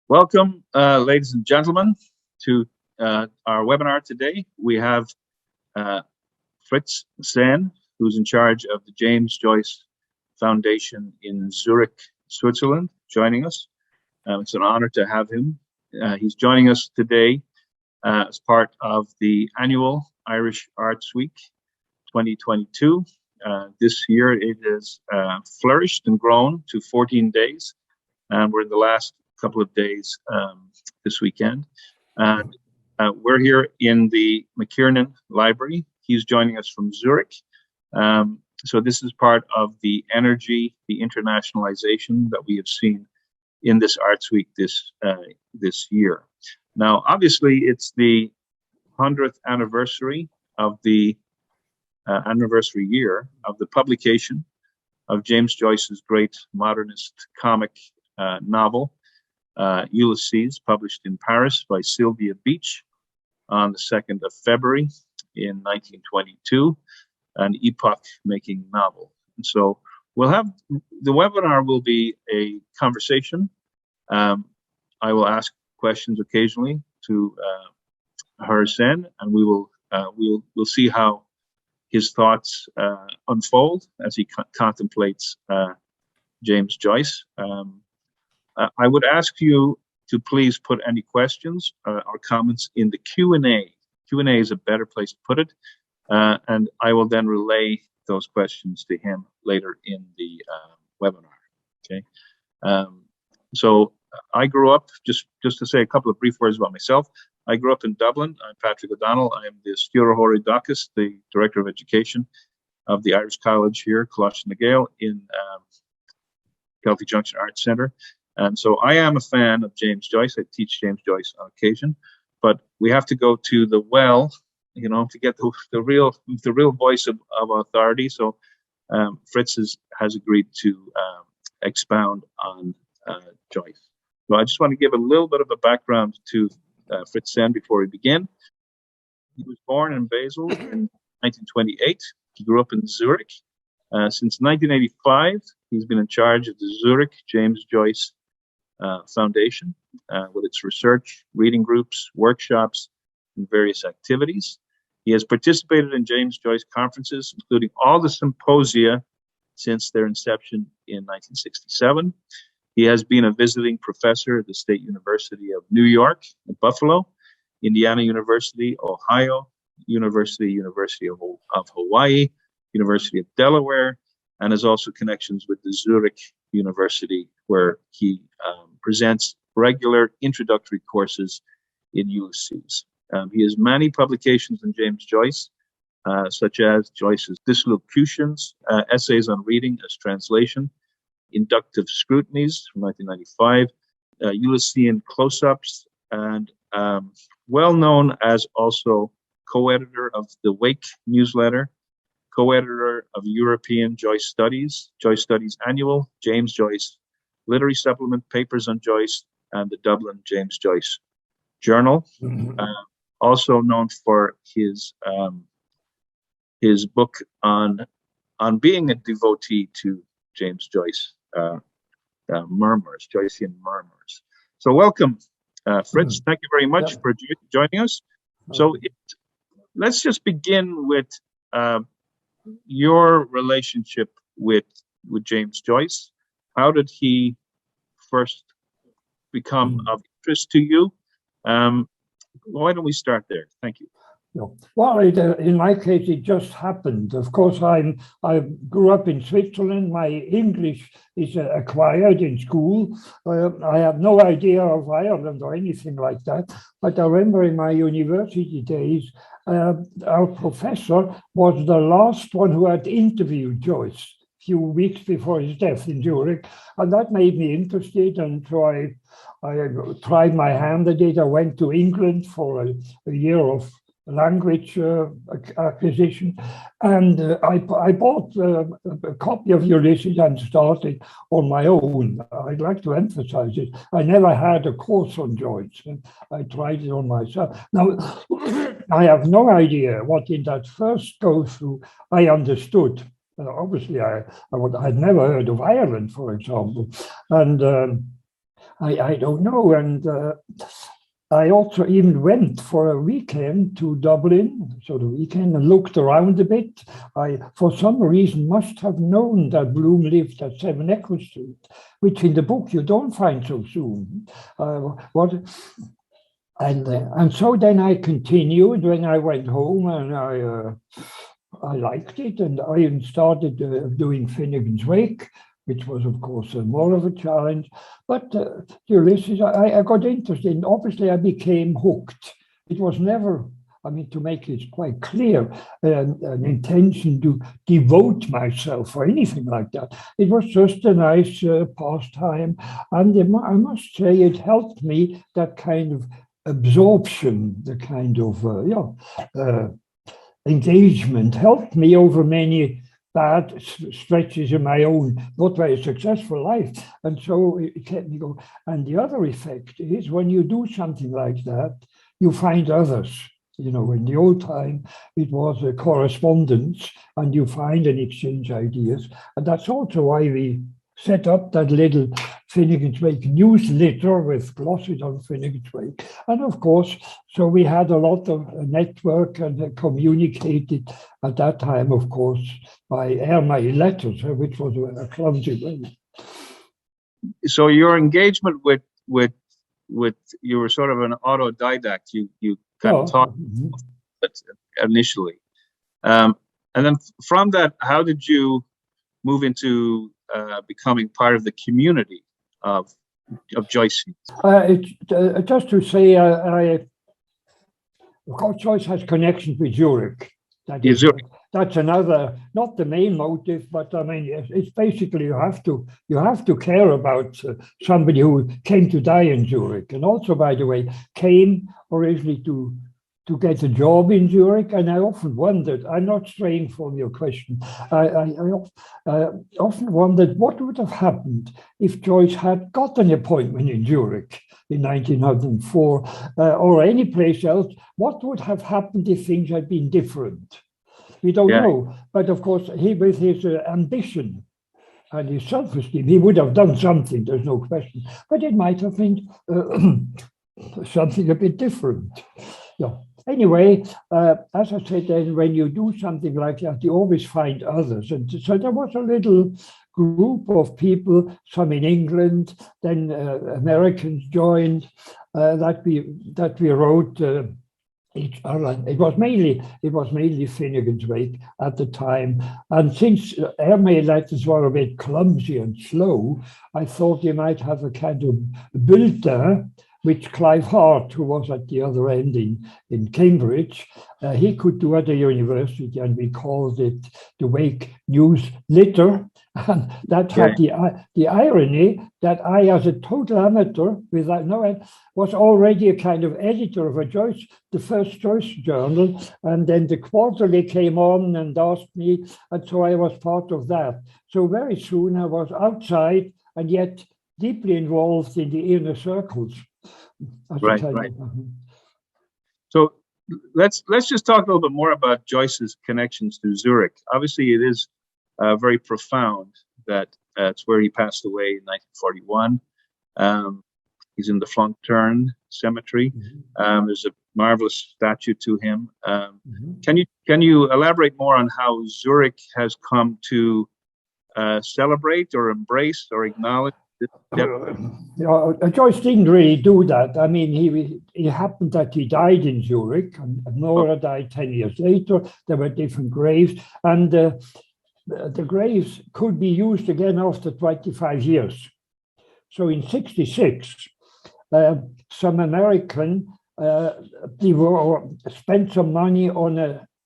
Welcome, ladies and gentlemen, to our webinar today. We have Fritz Senn, who's in charge of the James Joyce Foundation in Zurich, Switzerland, joining us. It's an honor to have him. He's joining us today as part of the annual Irish Arts Week 2022. This year it has flourished and grown to 14 days, and we're in the last couple of days this weekend. And we're here in the McKiernan Library. He's joining us from Zurich. So this is part of the energy, the internationalization that we have seen in this Arts Week this year. Now, obviously, it's the 100th anniversary of the anniversary year of the publication of James Joyce's great modernist comic novel, Ulysses, published in Paris by Sylvia Beach on the 2nd of February in 1922, an epoch-making novel. And so we'll have, the webinar will be a conversation. I will ask questions occasionally to Herr Senn, and we will we'll see how his thoughts unfold as he contemplates James Joyce. I would ask you to please put any questions or comments in the Q&A. Q&A is a better place to put it, and I will then relay those questions to him later in the webinar. Okay. So I grew up, just to say a couple of brief words about myself. I grew up in Dublin. I'm Patrick O'Donnell. I'm the Stúrthóirí Dachas, the Director of Education of the Irish College here, Coláiste na Gael, in Celtic Junction Arts Center. And so I am a fan of James Joyce. I teach James Joyce on occasion, but we have to go to the well, you know, to get the real voice of authority. So Fritz has agreed to expound on Joyce. So I just want to give a little bit of a background to Fritz Senn before we begin. He was born in Basel in 1928. He grew up in Zurich. Since 1985, he's been in charge of the Zurich James Joyce Foundation with its research, reading groups, workshops, and various activities. He has participated in James Joyce conferences, including all the symposia since their inception in 1967. He has been a visiting professor at the State University of New York at Buffalo, Indiana University, Ohio, University of Hawaii, University of Delaware, and has also connections with the Zurich University, where he presents regular introductory courses in Ulysses. He has many publications on James Joyce, such as Joyce's Dislocutions, Essays on Reading as Translation, Inductive Scrutinies from 1995, Ulyssian Close-Ups, and well known as also co-editor of the Wake newsletter, co-editor of European Joyce Studies Annual, James Joyce Literary Supplement, Papers on Joyce, and the Dublin James Joyce Journal. Also known for his book on being a devotee to James Joyce, Murmurs, Joycean Murmurs. So welcome, Fritz. Thank you very much for joining us. So let's just begin with your relationship with James Joyce. How did he first become of interest to you? Why don't we start there? Thank you. Well, in my case, it just happened. Of course, I grew up in Switzerland. My English is acquired in school. I have no idea of Ireland or anything like that. But I remember in my university days, our professor was the last one who had interviewed Joyce a few weeks before his death in Zurich. And that made me interested. And so I tried my hand at it. I went to England for a year of language acquisition, and I bought a copy of Ulysses and started on my own. I'd like to emphasize it. I never had a course on Joyce. I tried it on myself. Now, I have no idea what in that first go-through I understood. Obviously, I'd never heard of Ireland, for example, and I don't know. And I also even went for a weekend to Dublin, so the weekend, and looked around a bit. I, for some reason, must have known that Bloom lived at 7 Echo Street, which in the book you don't find so soon. And so then I continued when I went home, and I liked it, and I even started doing Finnegans Wake, which was, of course, more of a challenge. But Ulysses, I got interested, and obviously I became hooked. It was never, I mean, to make it quite clear, an intention to devote myself or anything like that. It was just a nice pastime. And I must say it helped me, that kind of absorption, the kind of engagement helped me over many bad stretches in my own not very successful life. And so it kept me going. And the other effect is when you do something like that, you find others. You know, in the old time, it was a correspondence, and you find and exchange ideas. And that's also why we set up that little Finnegans Wake newsletter with glosses on Finnegans Wake. And of course, so we had a lot of network and communicated at that time, of course, by airmail letters, which was a clumsy way. So your engagement with you were sort of an autodidact. You kind of taught initially, and then from that, how did you move into becoming part of the community of Joyce? Just to say, of course, Joyce has connections with Zurich. That's another, not the main motive, but I mean, it's basically you have to care about somebody who came to die in Zurich, and also, by the way, came originally to get a job in Zurich. And I often wondered, I'm not straying from your question, I often wondered what would have happened if Joyce had got an appointment in Zurich in 1904 or any place else. What would have happened if things had been different? We don't know. But of course, he, with his ambition and his self-esteem, he would have done something, there's no question. But it might have been something a bit different. Yeah. Anyway, as I said, then when you do something like that, you always find others. And so there was a little group of people, some in England, then Americans joined, that we wrote each other. It was mainly Finnegans Wake at the time. And since airmail letters were a bit clumsy and slow, I thought you might have a kind of bulletin, which Clive Hart, who was at the other end in Cambridge, he could do at the university, and we called it the Wake Newsletter. And that had the irony that I, as a total amateur, without knowing, was already a kind of editor of the first Joyce journal, and then the Quarterly came on and asked me, and so I was part of that. So very soon I was outside and yet deeply involved in the inner circles. Right. So let's just talk a little bit more about Joyce's connections to Zurich. Obviously, it is very profound that it's where he passed away in 1941. He's in the Flunkturn Cemetery. There's a marvelous statue to him. Can you elaborate more on how Zurich has come to celebrate or embrace or acknowledge? Joyce didn't really do that. I mean, he happened that he died in Zurich, and Nora died 10 years later. There were different graves, and the graves could be used again after 25 years. So in 1966, some American spent some money on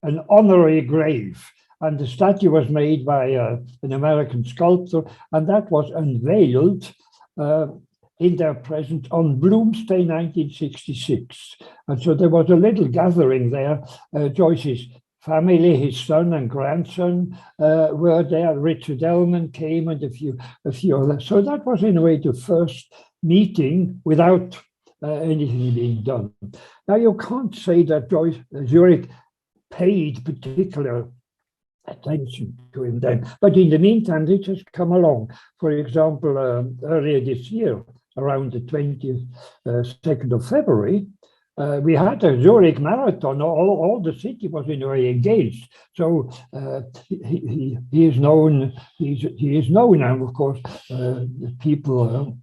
an honorary grave. And the statue was made by an American sculptor, and that was unveiled in their presence on Bloomsday 1966. And so there was a little gathering there. Joyce's family, his son and grandson were there. Richard Ellman came, and a few others. So that was in a way the first meeting without anything being done. Now you can't say that Zurich paid particular attention to him then. But in the meantime, this has come along. For example, earlier this year, around the 22nd of February, we had a Zurich marathon. All the city was in a way engaged. So he is known. He is known, and of course, people.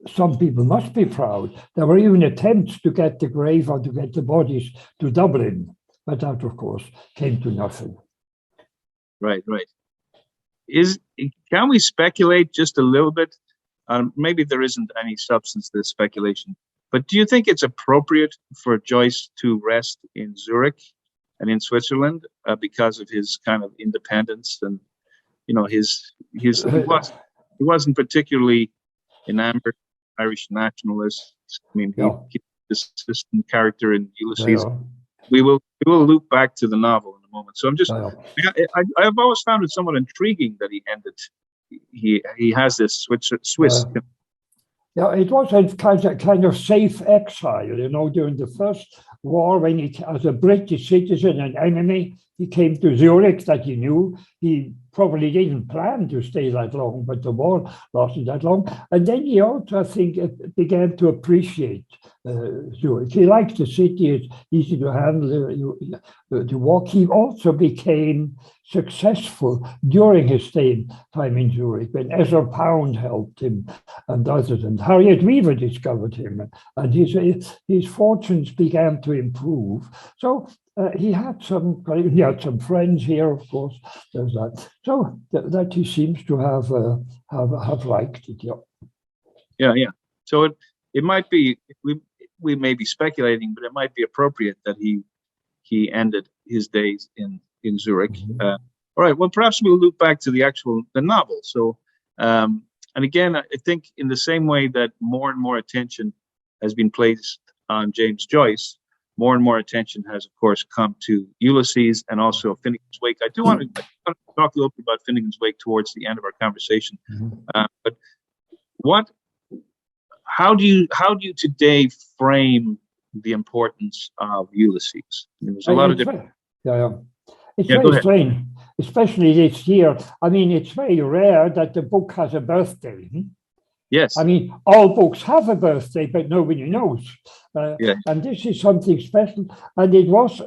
Some people must be proud. There were even attempts to get the grave or to get the bodies to Dublin, but that, of course, came to nothing. Right. Can we speculate just a little bit? Maybe there isn't any substance to this speculation, but do you think it's appropriate for Joyce to rest in Zurich and in Switzerland because of his kind of independence and, he wasn't particularly enamored Irish nationalist. I mean, he's this distant character in Ulysses. We will loop back to the novel in a moment. So I'm just, I've always found it somewhat intriguing that he ended. He has this Swiss. It was a kind of safe exile, during the First War, when he, as a British citizen and enemy, he came to Zurich that he knew. He probably didn't plan to stay that long, but the war lasted that long. And then he also, I think, began to appreciate Zurich. He liked the city, it's easy to handle, the walk. He also became successful during his time in Zurich, when Ezra Pound helped him and others, and Harriet Weaver discovered him, and his fortunes began to improve. So he had some friends here, of course. There's that. So that he seems to have liked it. Yeah. So it might be, we may be speculating, but it might be appropriate that he ended his days in Zurich. Mm-hmm. All right. Well, perhaps we'll loop back to the novel. So, and again, I think in the same way that more and more attention has been placed on James Joyce, more and more attention has, of course, come to Ulysses and also Finnegans Wake. I do want to talk a little bit about Finnegans Wake towards the end of our conversation. Mm-hmm. But how do you today frame the importance of Ulysses? I mean, there's a lot of different. It's very strange, especially this year. I mean, it's very rare that the book has a birthday. Yes. I mean, all books have a birthday, but nobody knows. And this is something special. And it was,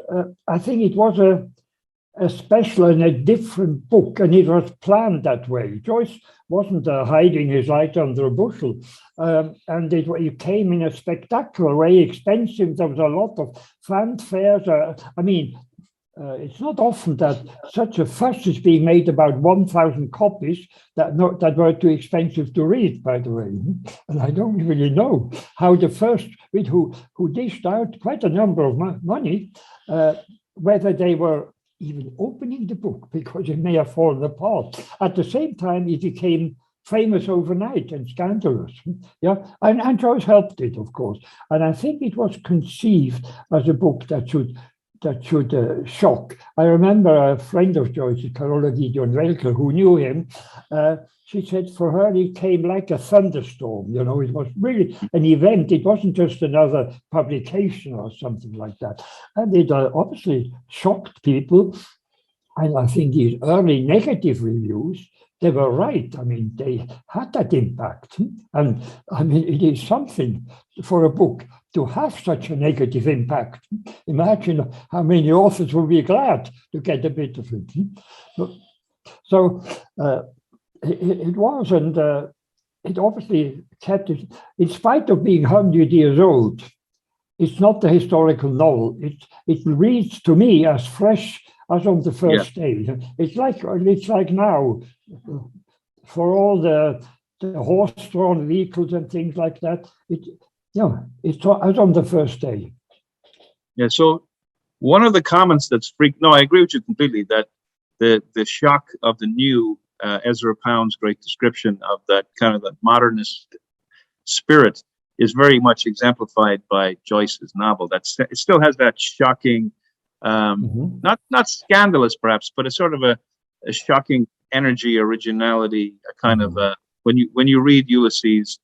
I think it was a special and a different book, and it was planned that way. Joyce wasn't hiding his light under a bushel. And it came in a spectacular way, expensive. There was a lot of fanfares. It's not often that such a fuss is being made about 1,000 copies that were too expensive to read, by the way. And I don't really know how the first, who dished out quite a number of money, whether they were even opening the book, because it may have fallen apart. At the same time, it became famous overnight and scandalous. And Joyce helped it, of course. And I think it was conceived as a book that should shock. I remember a friend of Joyce's, Carola Gideon Welker, who knew him. She said for her, it came like a thunderstorm. It was really an event. It wasn't just another publication or something like that. And it obviously shocked people. And I think these early negative reviews, they were right. I mean, they had that impact. And I mean, it is something for a book to have such a negative impact. Imagine how many authors will be glad to get a bit of it. So it was, and it obviously kept it, in spite of being 100 years old, it's not a historical novel. It reads to me as fresh as on the first day. It's like now, for all the horse-drawn vehicles and things like that. It's as on the first day. Yeah. So one of the comments that's I agree with you completely that the shock of the new Ezra Pound's great description of that kind of the modernist spirit is very much exemplified by Joyce's novel. It still has that shocking, not scandalous perhaps, but a sort of a shocking energy, originality, a kind of when you read Ulysses,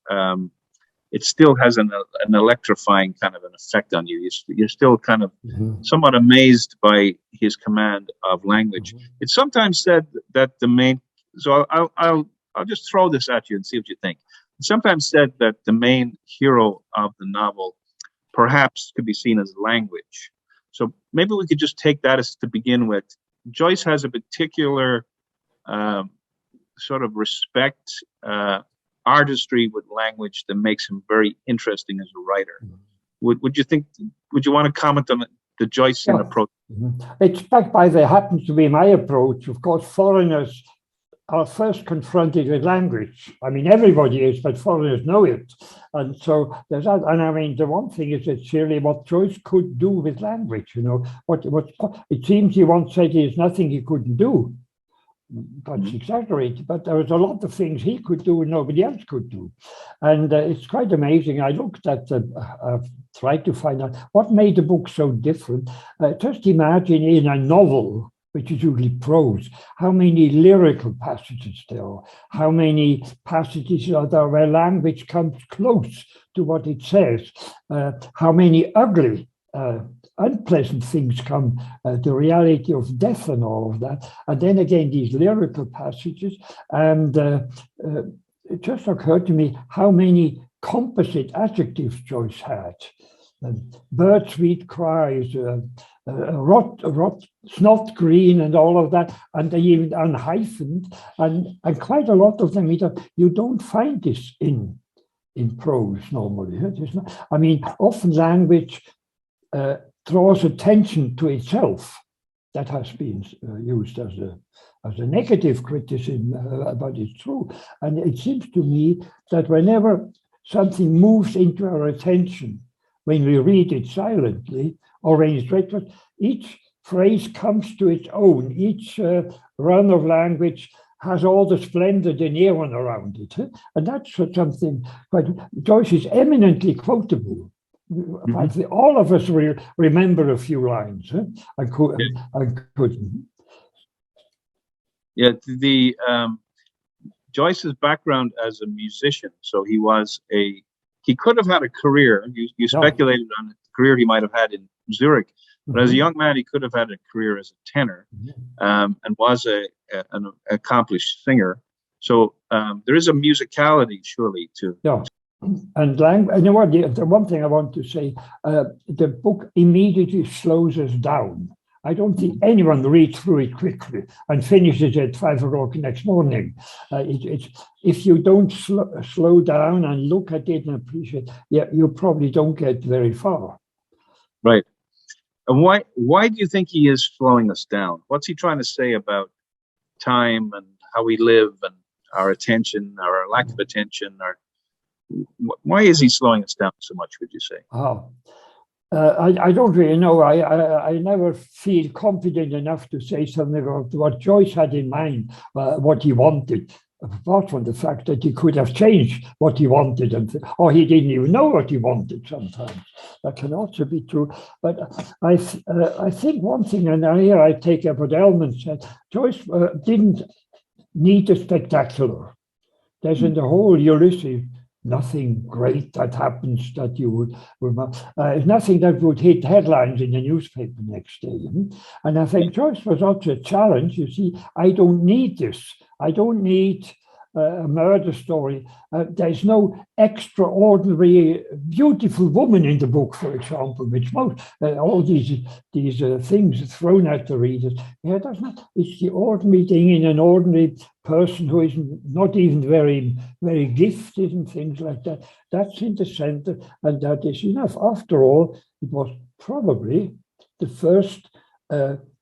it still has an electrifying kind of an effect on you. You're still kind of somewhat amazed by his command of language. It's sometimes said that the main. So I'll just throw this at you and see what you think. It's sometimes said that the main hero of the novel perhaps could be seen as language. So maybe we could just take that as to begin with. Joyce has a particular sort of respect, artistry with language that makes him very interesting as a writer. Would you think? Would you want to comment on the Joycean approach? It's backed by that happens to be my approach. Of course, foreigners are first confronted with language. I mean, everybody is, but foreigners know it. And so there's that. And I mean, the one thing is that surely what Joyce could do with language, you know, what it seems he once said there's nothing he couldn't do. That's exaggerated, but there was a lot of things he could do and nobody else could do. And it's quite amazing. I looked at, tried to find out what made the book so different. Just imagine in a novel, which is usually prose, how many lyrical passages there are, how many passages are there where language comes close to what it says, how many ugly, unpleasant things come, the reality of death and all of that. And then again, these lyrical passages. And it just occurred to me how many composite adjectives Joyce had. Bird sweet cries, rot, snot green, and all of that, and they even unhyphened, and quite a lot of them. You don't find this in prose normally. I mean, often language draws attention to itself. That has been used as a negative criticism, but it's true. And it seems to me that whenever something moves into our attention, when we read it silently or when it's read, each phrase comes to its own. Each run of language has all the splendor, the neon around it. And that's something quite. Joyce is eminently quotable. All of us remember a few lines. I couldn't. Yeah, the Joyce's background as a musician, so he could have had a career. You speculated on the career he might have had in Zurich, but as a young man, he could have had a career as a tenor, and was an accomplished singer. So there is a musicality, surely, to. Yeah. And you know what? The one thing I want to say, the book immediately slows us down. I don't think anyone reads through it quickly and finishes at 5 o'clock next morning. If you don't slow down and look at it and appreciate, you probably don't get very far. Right. And why do you think he is slowing us down? What's he trying to say about time and how we live and our attention, our lack of attention? Why is he slowing us down so much, would you say? I don't really know. I never feel confident enough to say something about what Joyce had in mind, what he wanted, apart from the fact that he could have changed what he wanted, or he didn't even know what he wanted sometimes. That can also be true. But I think one thing, and here I take up what Elman said, Joyce didn't need a spectacular. There's in the whole Ulysses, nothing great that happens that you would remember. Nothing that would hit headlines in the newspaper next day. And I think Joyce was also a challenge. You see, I don't need this. I don't need a murder story. There's no extraordinary, beautiful woman in the book, for example, which most all these things thrown at the readers. That's not. It's the ordinary thing in an ordinary person who is not even very, very gifted and things like that. That's in the center, and that is enough. After all, it was probably the first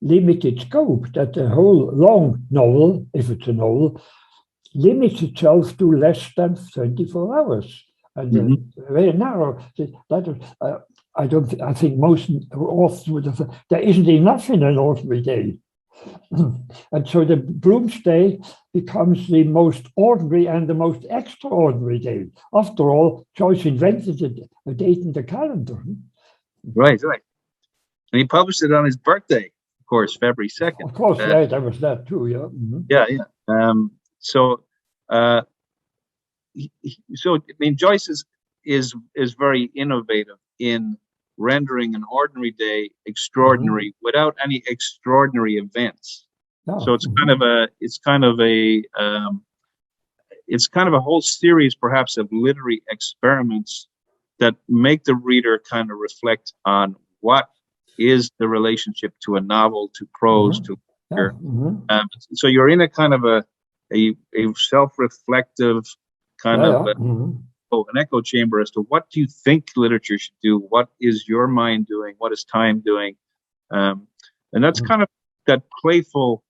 limited scope that the whole long novel, if it's a novel, limits itself to less than 24 hours. And very narrow. I think most authors would have, there isn't enough in an ordinary day. And so the Bloomsday becomes the most ordinary and the most extraordinary day. After all, Joyce invented a date in the calendar. Right. And he published it on his birthday, of course, February 2nd. Of course, there was that too, yeah. Yeah. So I mean, Joyce is very innovative in rendering an ordinary day extraordinary without any extraordinary events. So it's kind of a whole series, perhaps, of literary experiments that make the reader kind of reflect on what is the relationship to a novel, to prose, to literature. So you're in a kind of a self-reflective kind of an echo chamber as to what do you think literature should do? What is your mind doing? What is time doing? And that's kind of that playful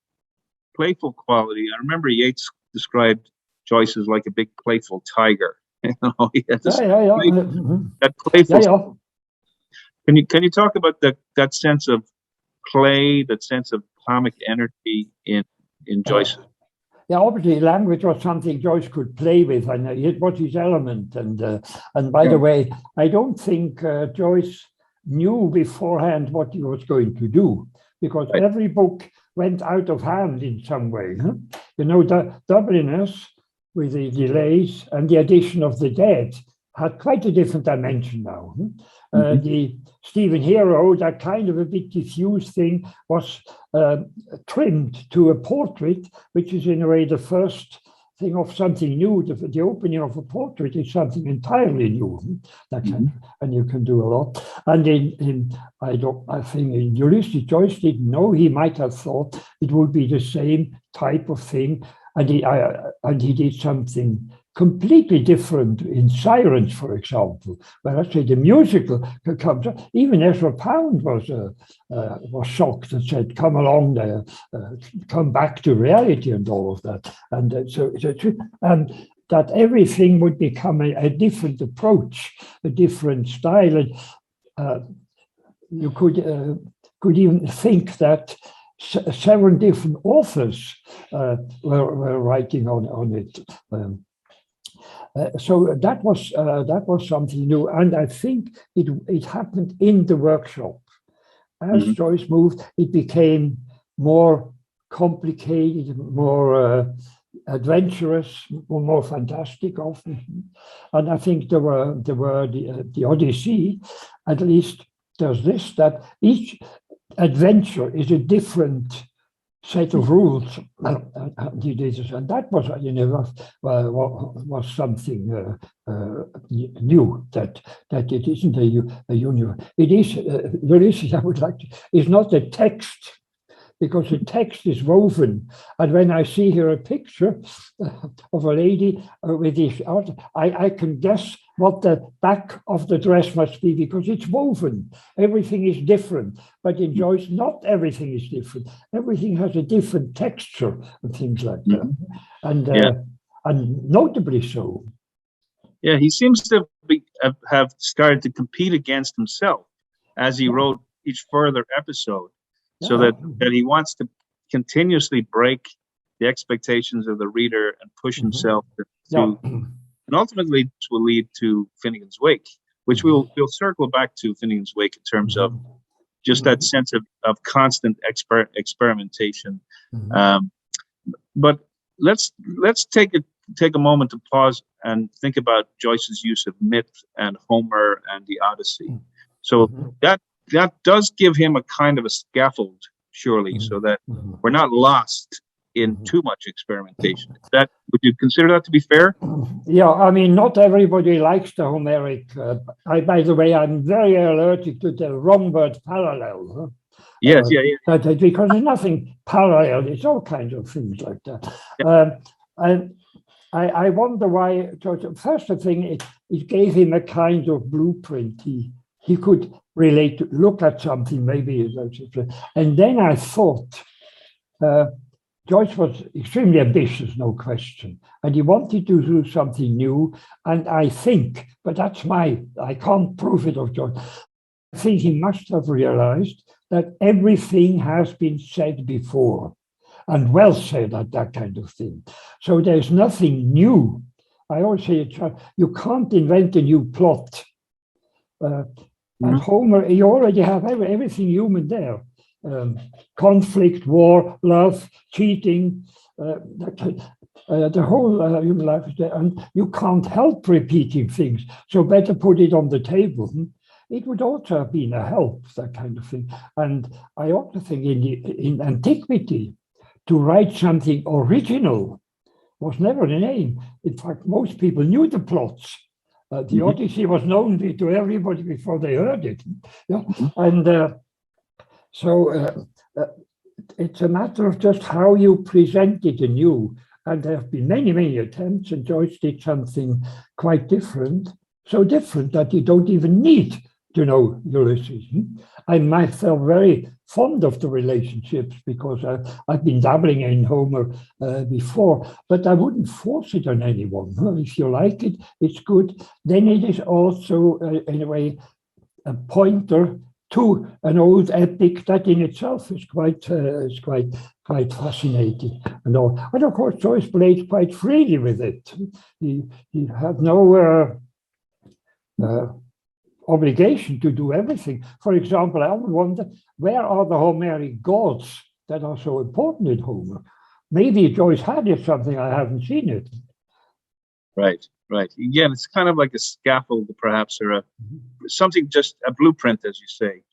quality. I remember Yeats described Joyce as like a big playful tiger. You know, he had this that playful. Can you talk about that sense of play, that sense of comic energy in Joyce? Yeah, obviously, language was something Joyce could play with, and it was his element. And by the way, I don't think Joyce knew beforehand what he was going to do, because every book went out of hand in some way. You know, the Dubliners, with the delays and the addition of the dead, had quite a different dimension now. The Stephen Hero, that kind of a bit diffuse thing, was trimmed to a portrait, which is in a way the first thing of something new. The opening of a portrait is something entirely new. And you can do a lot. And I think in Ulysses, Joyce didn't know. He might have thought it would be the same type of thing. And he did something completely different in Sirens, for example, where actually the musical comes up. Even Ezra Pound was shocked and said, "Come along there, come back to reality," and all of that. And and that everything would become a different approach, a different style. And you could even think that 7 different authors were writing on it. So that was something new, and I think it happened in the workshop. As Joyce moved, it became more complicated, more adventurous, more fantastic often. And I think there were the Odyssey, at least does this, that each adventure is a different set of rules, and that was, you know, was something new, that it isn't a universe. It is Ulysses. I would like to. Is not a text, because the text is woven. And when I see here a picture of a lady with this art, I can guess what the back of the dress must be, because it's woven. Everything is different. But in Joyce, not everything is different. Everything has a different texture and things like that. And notably so. Yeah, he seems to have started to compete against himself as he wrote each further episode. So that he wants to continuously break the expectations of the reader and push himself to, and ultimately this will lead to Finnegans Wake, which we'll circle back to Finnegans Wake in terms of just that sense of constant experimentation. But let's take a moment to pause and think about Joyce's use of myth and Homer and the Odyssey. So that does give him a kind of a scaffold, surely, so that we're not lost in too much experimentation. Would you consider that to be fair? Yeah, I mean, not everybody likes the Homeric. By the way, I'm very allergic to the wrong word parallel. Yes, because there's nothing parallel. It's all kinds of things like that. And I wonder why. So first thing, it gave him a kind of blueprint. He could relate, look at something, maybe. And then I thought, Joyce was extremely ambitious, no question. And he wanted to do something new. And I think, but I can't prove it of Joyce. I think he must have realized that everything has been said before, and well said at that kind of thing. So there's nothing new. I always say, you can't invent a new plot. And Homer, you already have everything human there. Conflict, war, love, cheating. The whole human life is there, and you can't help repeating things. So better put it on the table. It would also have been a help, that kind of thing. And I also think in antiquity, to write something original was never an aim. In fact, most people knew the plots. The Odyssey was known to everybody before they heard it. Yeah? And so it's a matter of just how you present it anew. And there have been many, many attempts, and Joyce did something quite different, so different that you don't even need to know Ulysses. I myself very fond of the relationships because I've been dabbling in Homer before, but I wouldn't force it on anyone. If you like it, it's good. Then it is also, in a way, a pointer to an old epic that in itself is quite fascinating and all. And of course, Joyce played quite freely with it. He had no obligation to do everything. For example, I would wonder, where are the Homeric gods that are so important in Homer? Maybe Joyce had it, something I haven't seen it. Right. Again, it's kind of like a scaffold, perhaps, or something, just a blueprint, as you say.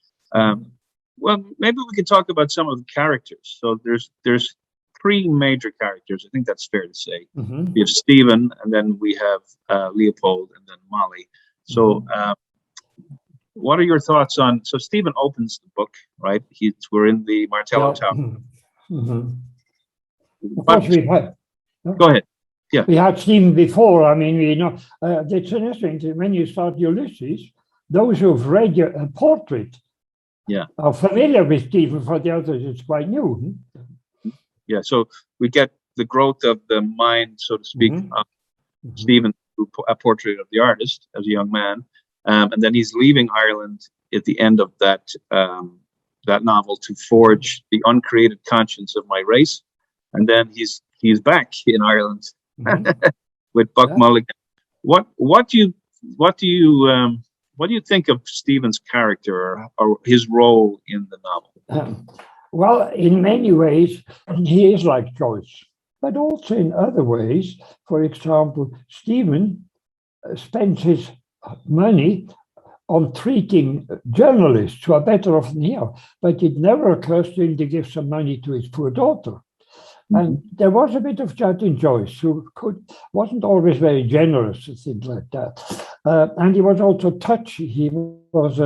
Well, maybe we could talk about some of the characters. So there's three major characters. I think that's fair to say. We have Stephen, and then we have Leopold, and then Molly. So what are your thoughts on, so Stephen opens the book, right? We're in the Martello Tower. Of course we've had. Go ahead. Yeah. We had Stephen before. I mean, we know, it's interesting, when you start Ulysses, those who've read a portrait are familiar with Stephen. For the others, it's quite new. Yeah, so we get the growth of the mind, so to speak, of Stephen, a portrait of the artist as a young man. And then he's leaving Ireland at the end of that novel to forge the uncreated conscience of my race. And then he's back in Ireland with Buck Mulligan. What do you think of Stephen's character or his role in the novel? Well, in many ways, he is like Joyce, but also in other ways. For example, Stephen spends his money on treating journalists who are better off than here, but it never occurs to him to give some money to his poor daughter. And there was a bit of that in Joyce, who wasn't always very generous and things like that. And he was also touchy. He was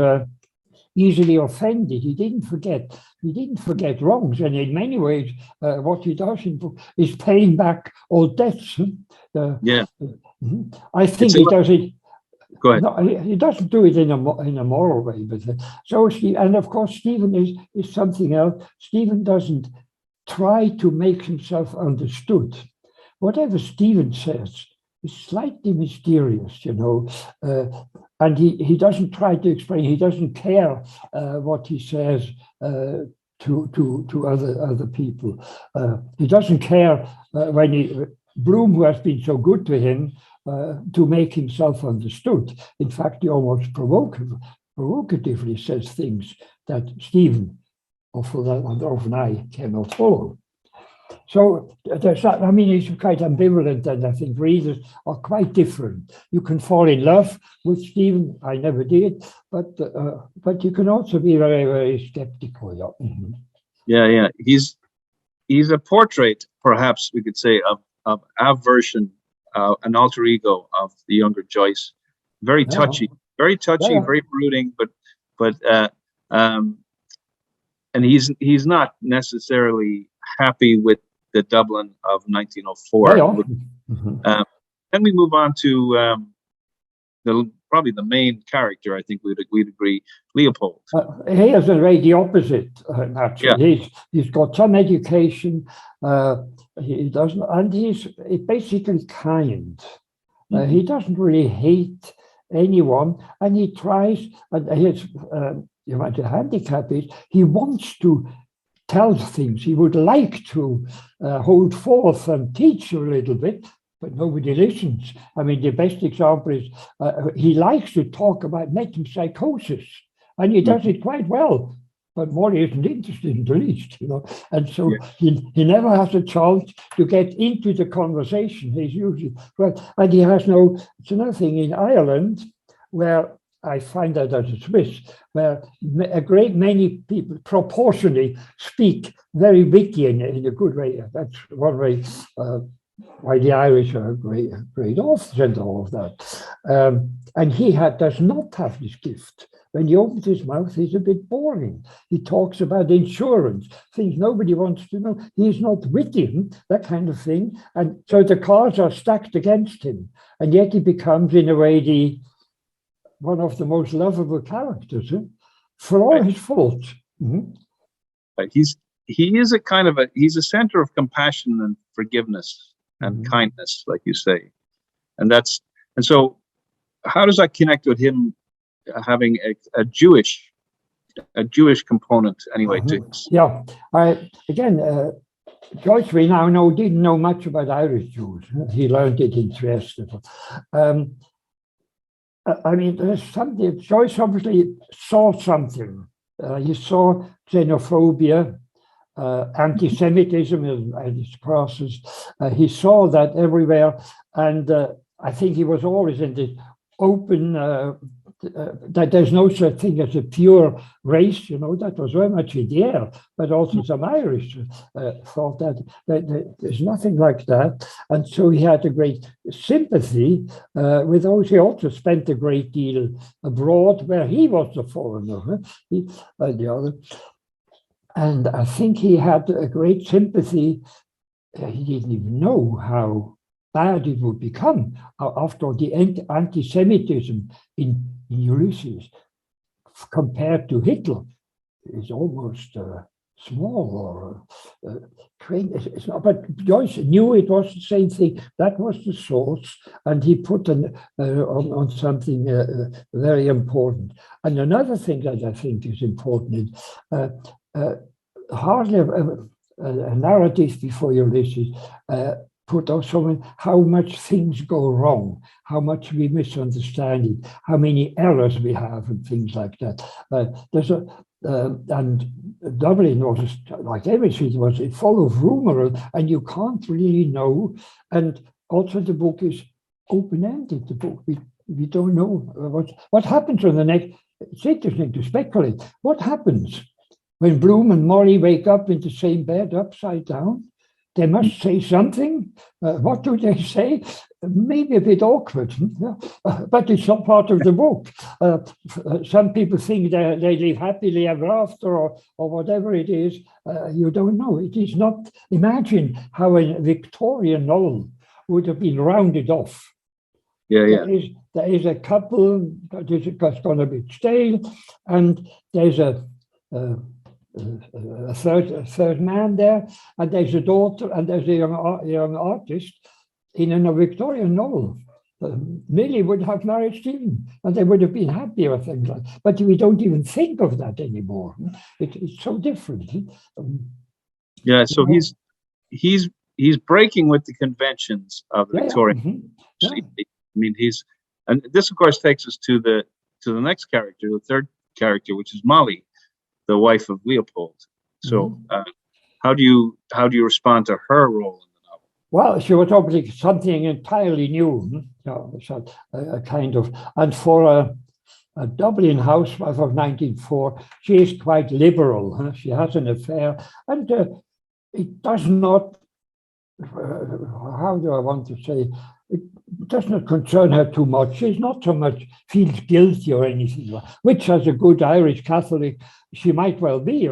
easily offended. He didn't forget wrongs. And in many ways, what he does in book is paying back all debts. I think he does it. Go ahead. No, he doesn't do it in a moral way, but and of course Stephen is something else. Stephen doesn't try to make himself understood. Whatever Stephen says is slightly mysterious, and he doesn't try to explain. He doesn't care what he says to other people. He doesn't care when Bloom, who has been so good to him, to make himself understood. In fact, he almost provocatively says things that Stephen, often I, cannot follow. So there's that. I mean, he's quite ambivalent, and I think readers are quite different. You can fall in love with Stephen. I never did, but you can also be very, very skeptical. Yeah. He's a portrait, perhaps we could say, of our version, an alter ego of the younger Joyce. Very touchy, very brooding, but and he's not necessarily happy with the Dublin of 1904. Then we move on to probably the main character. I think we'd agree, Leopold. He is already the opposite. Naturally, he's got some education. He doesn't, and he's basically kind. He doesn't really hate anyone, and he tries. And his the handicap is he wants to tell things. He would like to hold forth and teach a little bit, but nobody listens. I mean, the best example is he likes to talk about metempsychosis, and he does it quite well. but Molly isn't interested in the least, and so he never has a chance to get into the conversation. He's usually, and he has no, it's another thing in Ireland, where I find that as a Swiss, where a great many people proportionally speak very witty in a good way. That's one way why the Irish are a great authors and all of that. And he does not have this gift. When he opens his mouth, he's a bit boring. He talks about insurance, things nobody wants to know. He's not witty, that kind of thing. And so the cards are stacked against him. And yet he becomes, in a way, one of the most lovable characters, for all his faults. But he is a kind of he's a center of compassion and forgiveness and kindness, like you say. And so how does that connect with him having a Jewish component anyway? Yeah, Joyce, we now know, didn't know much about Irish Jews. He learned it in Tryst. I mean, there's something, Joyce obviously saw something. He saw xenophobia, anti-Semitism and its process. He saw that everywhere. And I think he was always in this open, that there's no such thing as a pure race, that was very much in the air, but also some Irish thought that there's nothing like that. And so he had a great sympathy with those. He also spent a great deal abroad where he was a foreigner, the other. And I think he had a great sympathy. He didn't even know how bad it would become after the anti-Semitism in Ulysses, compared to Hitler, is almost small or it's not. But Joyce knew it was the same thing. That was the source, and he put on something very important. And another thing that I think is important is hardly a narrative before Ulysses put also in how much things go wrong, how much we misunderstand it, how many errors we have, and things like that. And Dublin was, like every city, was full of rumor, and you can't really know. And also the book is open-ended. The book, we don't know what happens on the next. It's interesting to speculate. What happens when Bloom and Molly wake up in the same bed, upside down? They must say something. What do they say? Maybe a bit awkward, but it's not part of the book. Some people think they live happily ever after, or whatever it is. You don't know. It is not. Imagine how a Victorian novel would have been rounded off. Yeah. There is a couple that is going to be stale, and there's a third man there, and there's a daughter, and there's a young artist in a Victorian novel. Millie would have married Stephen, and they would have been happy or things like that. But we don't even think of that anymore. It's so different. Yeah, so he's breaking with the conventions of the Victorian. Yeah. I mean, and this of course takes us to the next character, the third character, which is Molly, the wife of Leopold. So how do you respond to her role in the novel? Well, she was obviously something entirely new, a kind of, and for a Dublin housewife of 1904, she is quite liberal. She has an affair, and it does not, how do I want to say, it does not concern her too much. She's not so much feels guilty or anything, which as a good Irish Catholic, she might well be,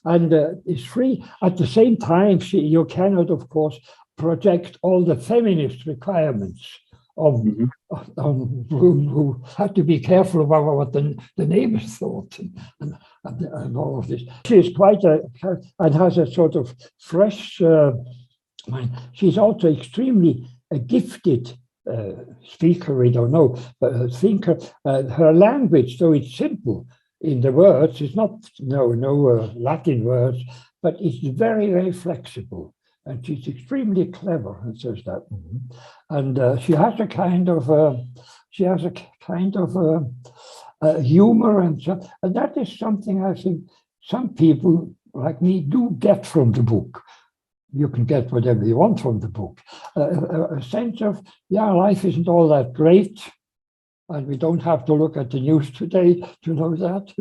and is free. At the same time, you cannot, of course, project all the feminist requirements of who had to be careful about what the neighbors thought and all of this. She is quite and has a sort of fresh mind. She's also extremely a gifted speaker, we don't know, but thinker. Her language, though it's simple in the words, it's not no Latin words, but it's very, very flexible. And she's extremely clever, and says that. And she has a kind of humor, and that is something I think some people like me do get from the book. You can get whatever you want from the book. A sense of, yeah, life isn't all that great, and we don't have to look at the news today to know that.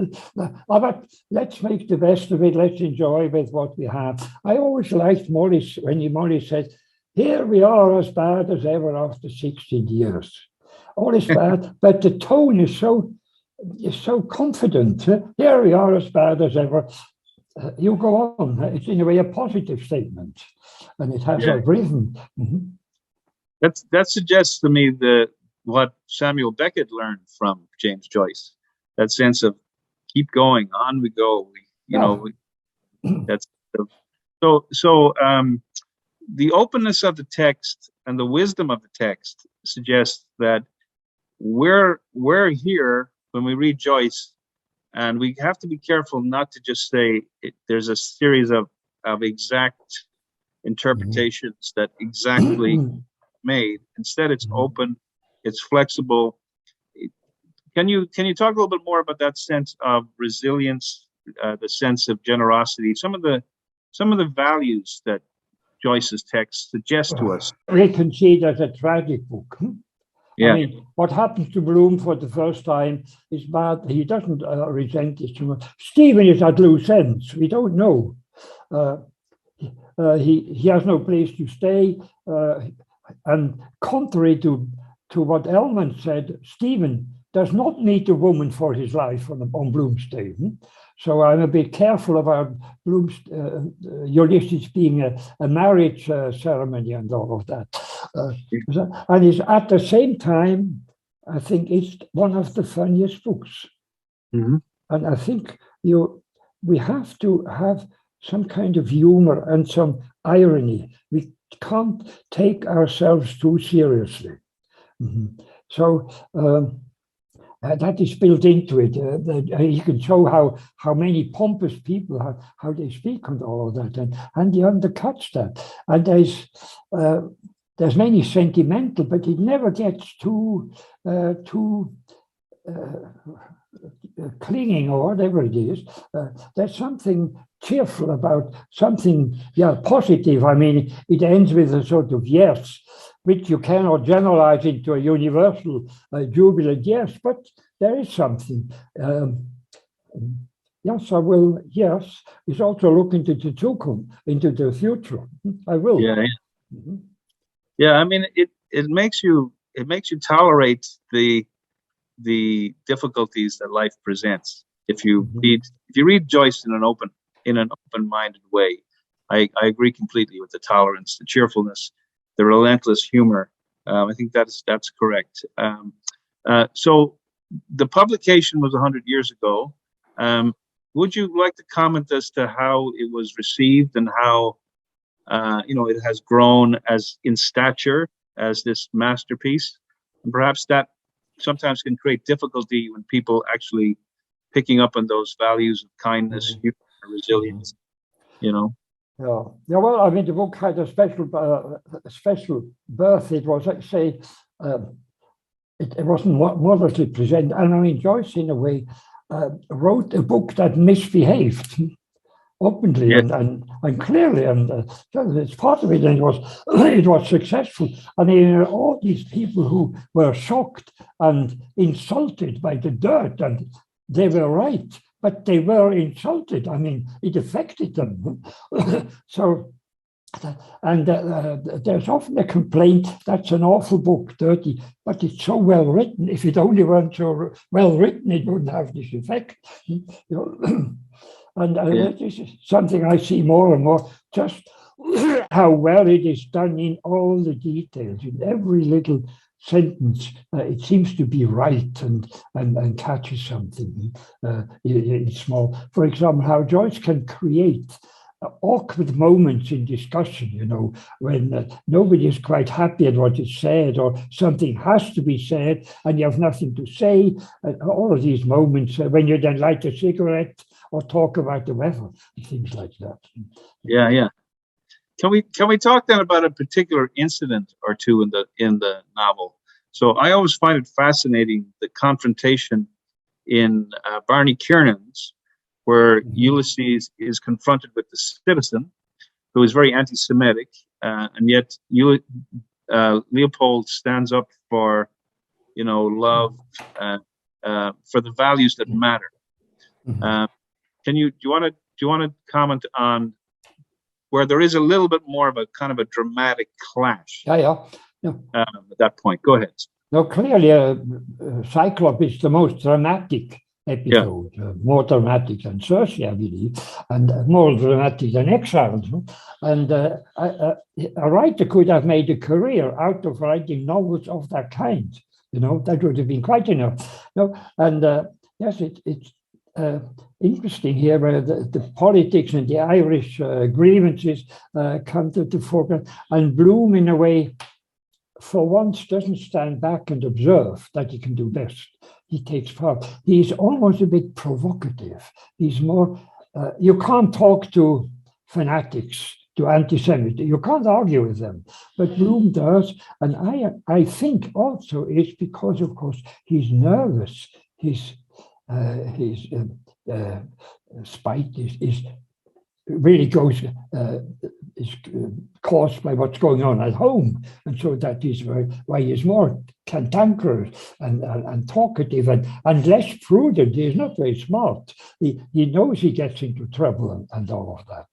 But let's make the best of it. Let's enjoy with what we have. I always liked Morris when Morris said, here we are as bad as ever after 16 years. All is bad, but the tone is so confident. Here we are as bad as ever. You go on. It's in a way a positive statement, and it has a rhythm. Mm-hmm. That suggests to me what Samuel Beckett learned from James Joyce. That sense of keep going, on we go. That's so. The openness of the text and the wisdom of the text suggests that we're here when we read Joyce. And we have to be careful not to just say there's a series of exact interpretations that exactly made. Instead, it's open, it's flexible. Can you talk a little bit more about that sense of resilience, the sense of generosity, some of the values that Joyce's text suggests to us? We can see it as a tragic book. Yeah. I mean, what happens to Bloom for the first time is bad. He doesn't resent it too much. Stephen is at loose ends. We don't know. He has no place to stay. And contrary to what Ellman said, Stephen does not need a woman for his life on Bloom's day. So I'm a bit careful about Bloom's Ulysses being a marriage ceremony and all of that. And it's at the same time, I think it's one of the funniest books. Mm-hmm. And I think we have to have some kind of humor and some irony. We can't take ourselves too seriously. Mm-hmm. So that is built into it. You can show how many pompous people how they speak and all of that, and he undercuts that. And there's many sentimental, but it never gets too clinging or whatever it is. There's something cheerful about something, positive. I mean, it ends with a sort of yes, which you cannot generalize into a universal jubilant yes, but there is something. Yes, I will. Yes, it's also look into the Zukunft, into the future. I will. Yeah. Mm-hmm. Yeah. I mean, it makes you tolerate the difficulties that life presents. If you read Joyce in an open-minded way, I agree completely with the tolerance, the cheerfulness, the relentless humor. I think that's correct. So the publication was 100 years ago. Would you like to comment as to how it was received and how it has grown as in stature as this masterpiece? And perhaps that sometimes can create difficulty when people actually picking up on those values of kindness, humor, resilience. Yeah. Well, I mean, the book had a special birth. It was, say, it wasn't modestly presented. And I mean, Joyce, in a way, wrote a book that misbehaved openly and clearly, and it's part of it. And it was successful. I mean, all these people who were shocked and insulted by the dirt, and they were right. But they were insulted. I mean, it affected them. So, and there's often a complaint that's an awful book, dirty, but it's so well written. If it only weren't so well written, it wouldn't have this effect. And this is something I see more and more, just how well it is done in all the details, in every little sentence. It seems to be right and catches something in small. For example, how Joyce can create awkward moments in discussion, when nobody is quite happy at what is said, or something has to be said and you have nothing to say. All of these moments when you then light a cigarette or talk about the weather, things like that. Yeah. Can we talk then about a particular incident or two in the novel? So I always find it fascinating, the confrontation in Barney Kiernan's where Ulysses is confronted with the citizen who is very anti-Semitic, and yet Leopold stands up for, love, for the values that matter. Do you want to comment on where there is a little bit more of a kind of a dramatic clash? Yeah. At that point, go ahead. No, clearly, Cyclops is the most dramatic episode, more dramatic than Circe, I believe, and more dramatic than Exile. And a writer could have made a career out of writing novels of that kind. That would have been quite enough. And yes, it's interesting here where the politics and the Irish grievances come to the foreground, and Bloom, in a way, for once, doesn't stand back and observe that he can do best. He takes part. He's almost a bit provocative. He's more, you can't talk to fanatics, to anti-Semites. You can't argue with them, but Bloom does. And I think also it's because, of course, he's nervous. His spite is really is caused by what's going on at home, and so that is why he's more cantankerous and talkative and less prudent. He's not very smart. He knows he gets into trouble and all of that.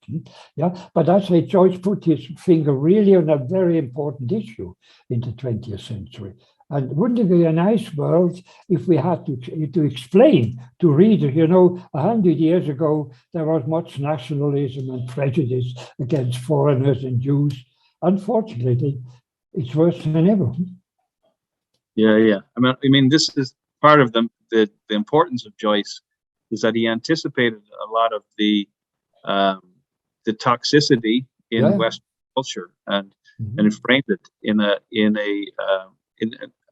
Yeah, but I say Joyce put his finger really on a very important issue in the 20th century. And wouldn't it be a nice world if we had to explain to readers, 100 years ago, there was much nationalism and prejudice against foreigners and Jews. Unfortunately, it's worse than ever. Yeah. I mean, this is part of the importance of Joyce, is that he anticipated a lot of the toxicity in Western culture, and it framed it in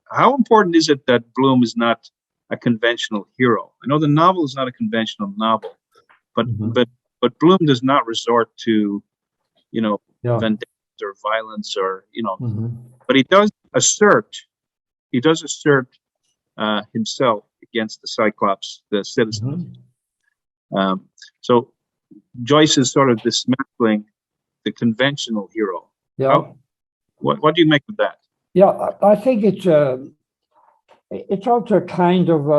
how important is it that Bloom is not a conventional hero? I know the novel is not a conventional novel, but Bloom does not resort to, vendettas or violence or, but he does assert himself against the Cyclops, the citizen. So Joyce is sort of dismantling the conventional hero. Yeah. What do you make of that? Yeah, I think it's also a kind of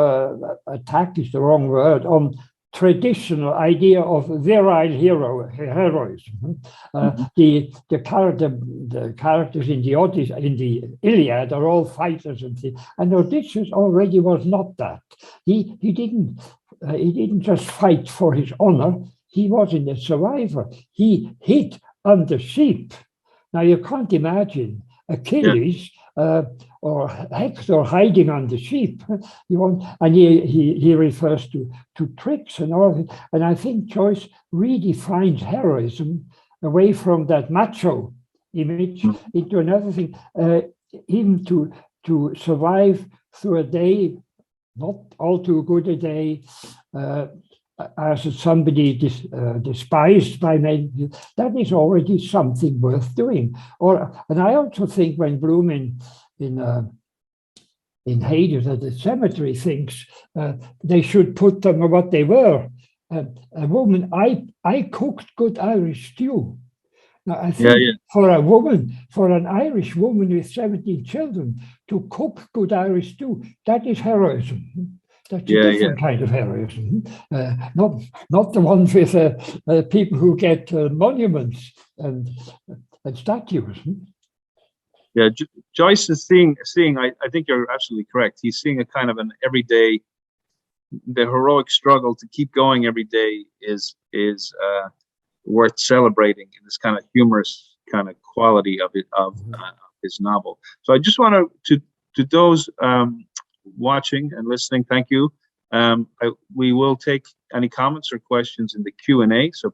attack is the wrong word on traditional idea of virile heroism. The characters in the Odyssey, in the Iliad, are all fighters and Odysseus already was not that. He didn't just fight for his honor. He wasn't a survivor. He hid under sheep. Now you can't imagine Achilles or Hector hiding on the sheep. And he refers to tricks and all of it. And I think Joyce redefines heroism away from that macho image into another thing, even to survive through a day, not all too good a day, as somebody despised by many, that is already something worth doing. And I also think when Bloom in Hades at the cemetery thinks they should put them what they were. A woman, I cooked good Irish stew. Now I think for a woman, for an Irish woman with 17 children to cook good Irish stew, that is heroism. That's a different kind of heroism, not the one with people who get monuments and statues. Yeah, Joyce is seeing. I think you're absolutely correct. He's seeing a kind of an everyday, the heroic struggle to keep going every day is worth celebrating in this kind of humorous kind of quality of it of his novel. So I just want to those. Watching and listening, thank you. We will take any comments or questions in the Q&A, so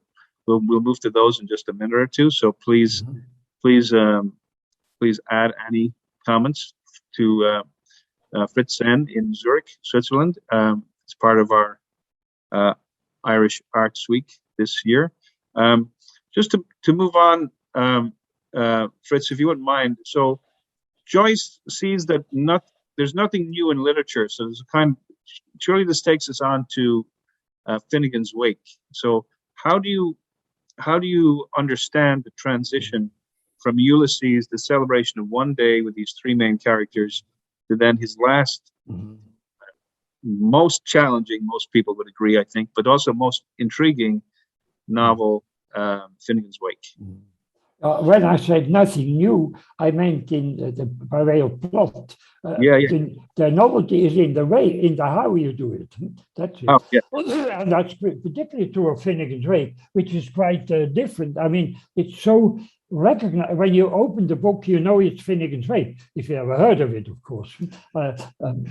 we'll move to those in just a minute or two. So please add any comments to Fritz Senn in Zurich, Switzerland. It's part of our Irish Arts Week this year. Just to move on, Fritz, if you wouldn't mind. So Joyce sees that there's nothing new in literature. So there's surely this takes us on to Finnegans Wake. So how do you understand the transition from Ulysses, the celebration of one day with these three main characters, to then his last, most challenging, most people would agree, I think, but also most intriguing novel, Finnegans Wake? When I said nothing new, I meant in by way of plot. The novelty is in the way, in the how you do it. That's it. Oh, yeah. And that's particularly true of Finnegans Wake, which is quite different. I mean, it's so recognized. When you open the book, you know it's Finnegans Wake, if you ever heard of it, of course.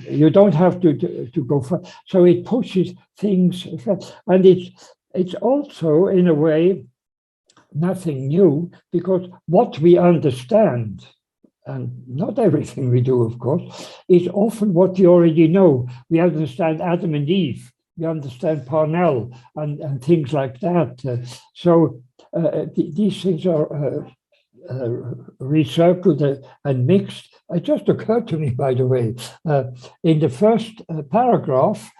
You don't have to go far. So it pushes things, and it's also, in a way, nothing new, because what we understand, and not everything we do, of course, is often what you already know. We understand Adam and Eve, we understand Parnell, and things like that. These things are recircled and mixed. It just occurred to me, by the way, in the first paragraph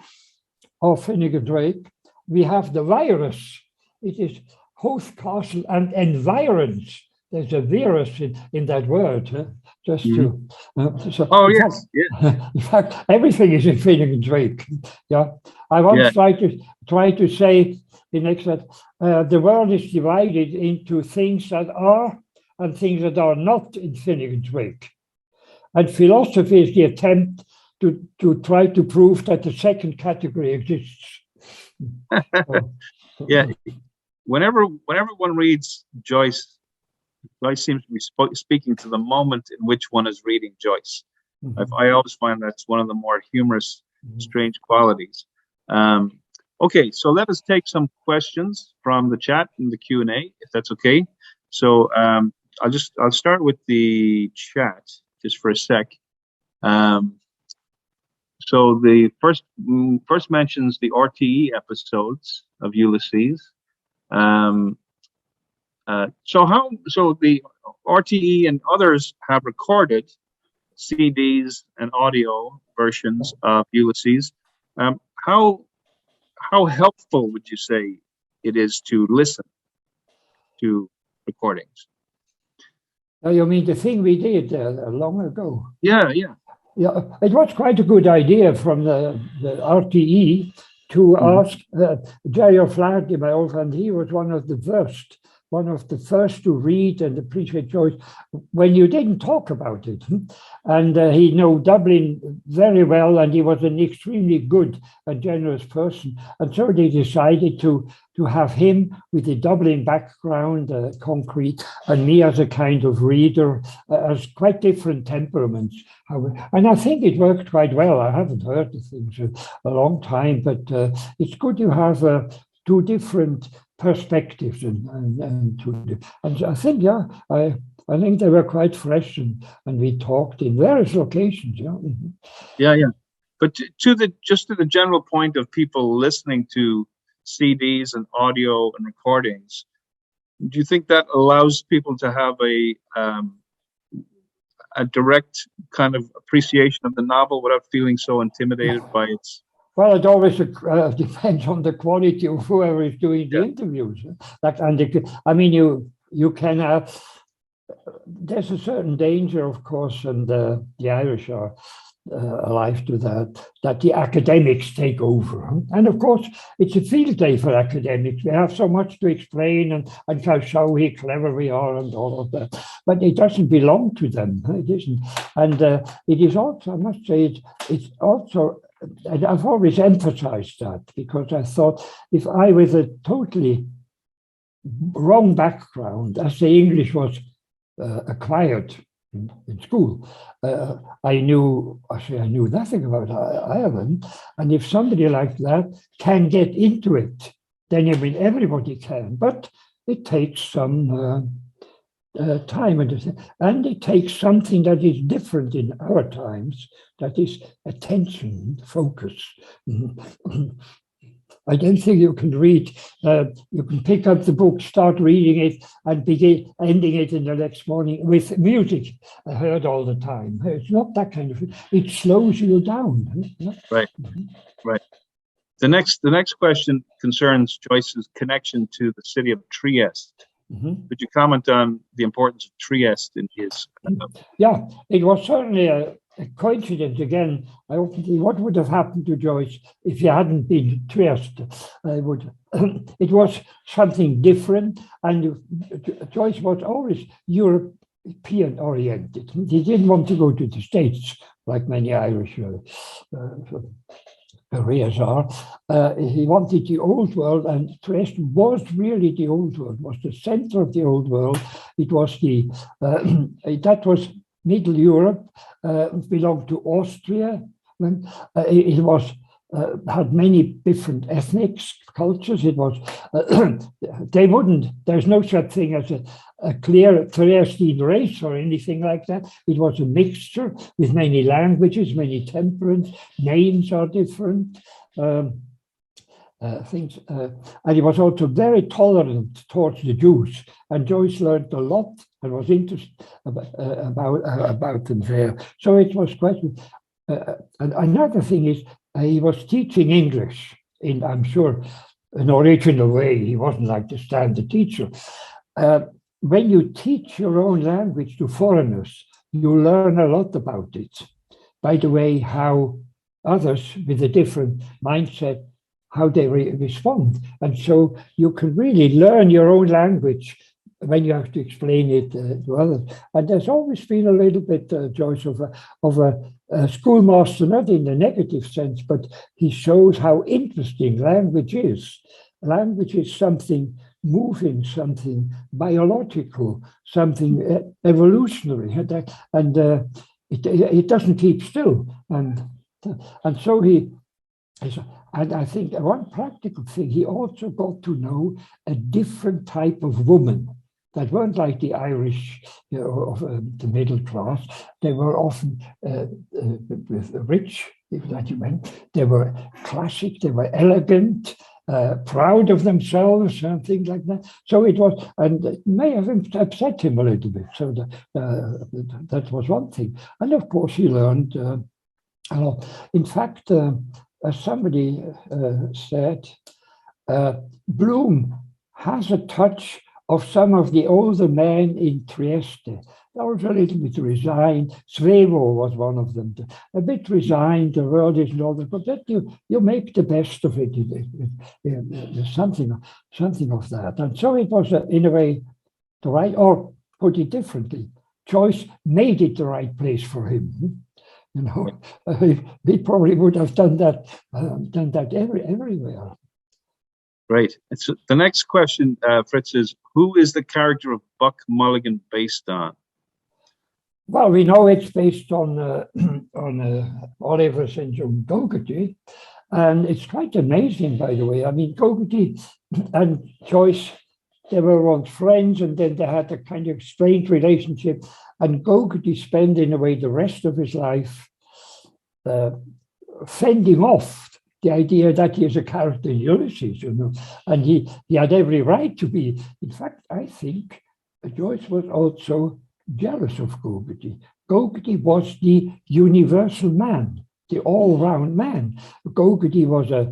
of Finnegans Wake, we have the virus. It is host, castle, and environs. There's a virus in that word, just to. In fact, everything is in Finnegans Wake. Yeah, I once tried to say in next that the world is divided into things that are and things that are not in Finnegans Wake, and philosophy is the attempt to try to prove that the second category exists. Yeah. Whenever one reads Joyce seems to be speaking to the moment in which one is reading Joyce. I always find that's one of the more humorous, strange qualities. Okay, so let us take some questions from the chat and the Q&A, if that's okay. So I'll start with the chat just for a sec. So the first mentions the RTE episodes of Ulysses. So the RTE and others have recorded CDs and audio versions of Ulysses. How helpful would you say it is to listen to recordings? Oh, you mean the thing we did long ago? Yeah. It was quite a good idea from the RTE to ask Jerry O'Flaherty, my old friend. He was one of the first to read and appreciate Joyce when you didn't talk about it. And he knew Dublin very well, and he was an extremely good and generous person. And so they decided to have him with the Dublin background, concrete, and me as a kind of reader, as quite different temperaments. And I think it worked quite well. I haven't heard the things a long time, but it's good you have two different perspectives and I think I think they were quite fresh, and we talked in various locations. Yeah. But to the general point of people listening to CDs and audio and recordings, do you think that allows people to have a direct kind of appreciation of the novel without feeling so intimidated by its? Well, it always depends on the quality of whoever is doing the interviews. You can have. There's a certain danger, of course, and the Irish are alive to that the academics take over. And of course, it's a field day for academics. We have so much to explain and how showy clever we are and all of that. But it doesn't belong to them. It isn't. And it is also, I must say, it's also. And I've always emphasized that, because I thought if I, with a totally wrong background, as the English was acquired in school, I knew nothing about Ireland. And if somebody like that can get into it, then everybody can. But it takes some time, and it takes something that is different in our times, that is attention, focus. I don't think you can read, you can pick up the book, start reading it, and begin ending it in the next morning with music heard all the time. It's not that kind of thing. It slows you down. Right. The next question concerns Joyce's connection to the city of Trieste. Could you comment on the importance of Trieste in his? Yeah, it was certainly a coincidence again. I often think, what would have happened to Joyce if he hadn't been Trieste? It was something different, and Joyce was always European oriented. He didn't want to go to the States like many Irish careers are. He wanted the old world, and Trieste was really the old world, was the center of the old world. It was that was Middle Europe, belonged to Austria. It was had many different ethnic cultures. It was there's no such thing as a clear Triestine race or anything like that. It was a mixture with many languages, many temperaments, names are different. Things, and he was also very tolerant towards the Jews. And Joyce learned a lot and was interested about them there. So it was quite. And another thing is, he was teaching English in, I'm sure, an original way. He wasn't like the standard teacher. When you teach your own language to foreigners, you learn a lot about it. By the way, how others with a different mindset, how they respond. And so you can really learn your own language when you have to explain it to others. And there's always been a little bit, Joyce, of a schoolmaster, not in the negative sense, but he shows how interesting language is. Language is something moving, something biological, something evolutionary, and it doesn't keep still. And so and I think one practical thing, he also got to know a different type of woman that weren't like the Irish, of the middle class. They were often rich, if that you meant. They were classic, they were elegant, proud of themselves and things like that. So it was, and it may have upset him a little bit. So that was one thing. And of course, he learned a lot. In fact, as somebody said, Bloom has a touch of some of the older men in Trieste. They were a little bit resigned. Svevo was one of them. A bit resigned, the world isn't all that, but that you make the best of it. There's something of that. And so it was, in a way, the right, or put it differently, Joyce made it the right place for him. You know, he probably would have done that everywhere. Right. So the next question, Fritz, is who is the character of Buck Mulligan based on? Well, we know it's based on Oliver St. John Gogarty, and it's quite amazing, by the way. I mean, Gogarty and Joyce, they were once friends, and then they had a kind of strange relationship. And Gogarty spent, in a way, the rest of his life fending off the idea that he is a character in Ulysses, you know, and he had every right to be. In fact, I think Joyce was also jealous of Gogarty. Gogarty was the universal man, the all-round man. Gogarty was a